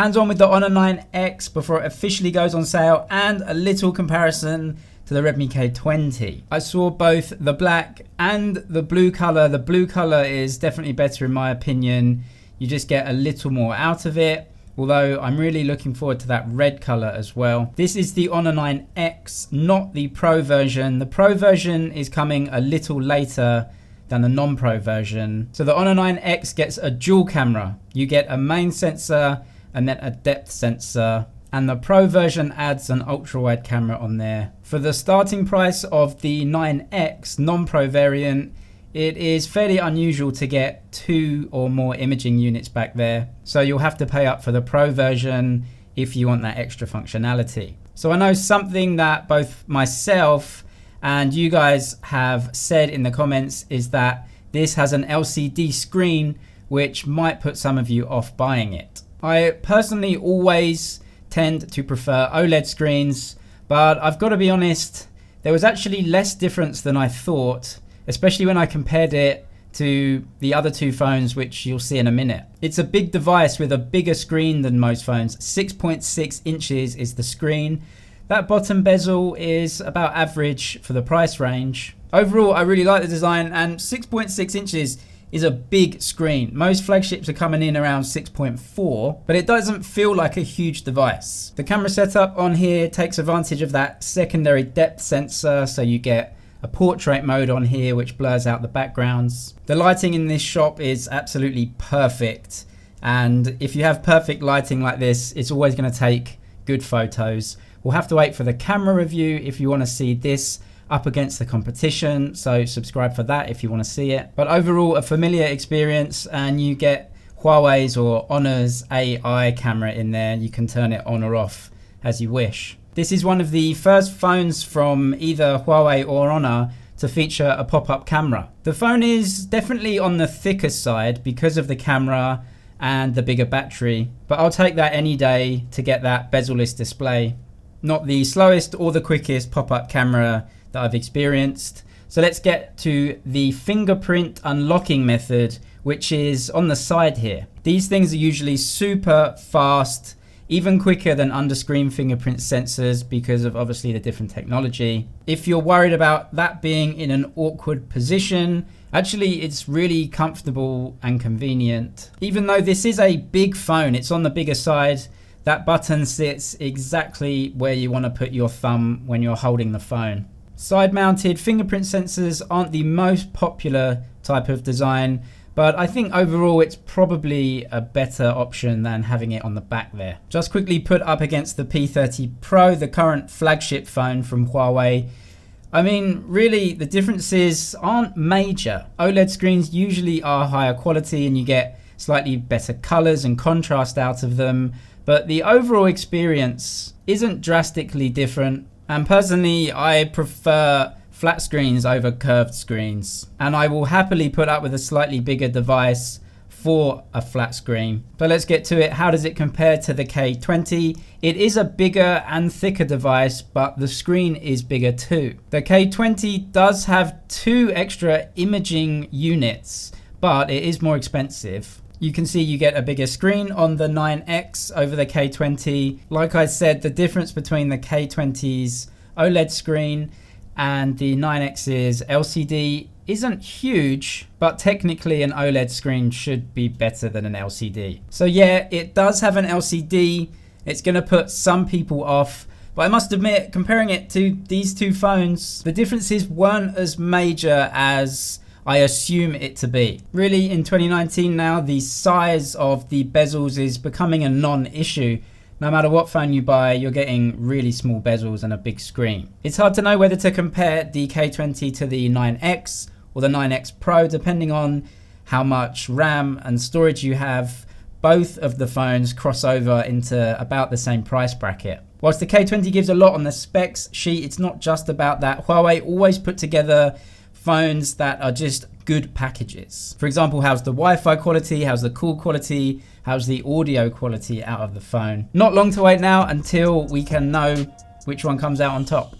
hands-on with the Honor 9X before it officially goes on sale, and a little comparison to the Redmi K20. I saw both the black and the blue color. The blue color is definitely better in my opinion. You just get a little more out of it. Although I'm really looking forward to that red color as well. This is the Honor 9X, not the Pro version. The Pro version is coming a little later than the non-Pro version. So the Honor 9X gets a dual camera. You get a main sensor and then a depth sensor. And the Pro version adds an ultra-wide camera on there. For the starting price of the 9X non-Pro variant, it is fairly unusual to get 2 or more imaging units back there. So you'll have to pay up for the Pro version if you want that extra functionality. So I know something that both myself and you guys have said in the comments is that this has an LCD screen, which might put some of you off buying it. I personally always tend to prefer OLED screens, but I've got to be honest, there was actually less difference than I thought, especially when I compared it to the other two phones, which you'll see in a minute. It's a big device with a bigger screen than most phones. 6.6 inches is the screen. That bottom bezel is about average for the price range. Overall, I really like the design, and 6.6 inches is a big screen. Most flagships are coming in around 6.4, but it doesn't feel like a huge device. The camera setup on here takes advantage of that secondary depth sensor, so you get a portrait mode on here which blurs out the backgrounds. The lighting in this shop is absolutely perfect, and if you have perfect lighting like this, it's always going to take good photos. We'll have to wait for the camera review if you want to see this up against the competition, so subscribe for that if you want to see it. But overall, a familiar experience, and you get Huawei's or Honor's AI camera in there. You can turn it on or off as you wish. This is one of the first phones from either Huawei or Honor to feature a pop-up camera. The phone is definitely on the thicker side because of the camera and the bigger battery, but I'll take that any day to get that bezel-less display. Not the slowest or the quickest pop-up camera that I've experienced. So let's get to the fingerprint unlocking method, which is on the side here. These things are usually super fast, even quicker than under-screen fingerprint sensors because of obviously the different technology. If you're worried about that being in an awkward position, actually it's really comfortable and convenient. Even though this is a big phone, it's on the bigger side, that button sits exactly where you want to put your thumb when you're holding the phone. Side-mounted fingerprint sensors aren't the most popular type of design, but I think overall it's probably a better option than having it on the back there. Just quickly put up against the P30 Pro, the current flagship phone from Huawei. I mean, really, the differences aren't major. OLED screens usually are higher quality and you get slightly better colors and contrast out of them, but the overall experience isn't drastically different. And personally, I prefer flat screens over curved screens, and I will happily put up with a slightly bigger device for a flat screen. But let's get to it. How does it compare to the K20? It is a bigger and thicker device, but the screen is bigger too. The K20 does have 2 extra imaging units, but it is more expensive. You can see you get a bigger screen on the 9X over the K20. Like I said, the difference between the K20's OLED screen and the 9X's LCD isn't huge, but technically an OLED screen should be better than an LCD. So yeah, it does have an LCD. It's gonna put some people off, but I must admit, comparing it to these two phones, the differences weren't as major as I assume it to be. Really, in 2019 now, the size of the bezels is becoming a non-issue. No matter what phone you buy, you're getting really small bezels and a big screen. It's hard to know whether to compare the K20 to the 9X or the 9X Pro, depending on how much RAM and storage you have. Both of the phones cross over into about the same price bracket. Whilst the K20 gives a lot on the specs sheet, it's not just about that. Huawei always put together phones that are just good packages. For example, how's the Wi-Fi quality, how's the call quality, how's the audio quality out of the phone. Not long to wait now until we can know which one comes out on top.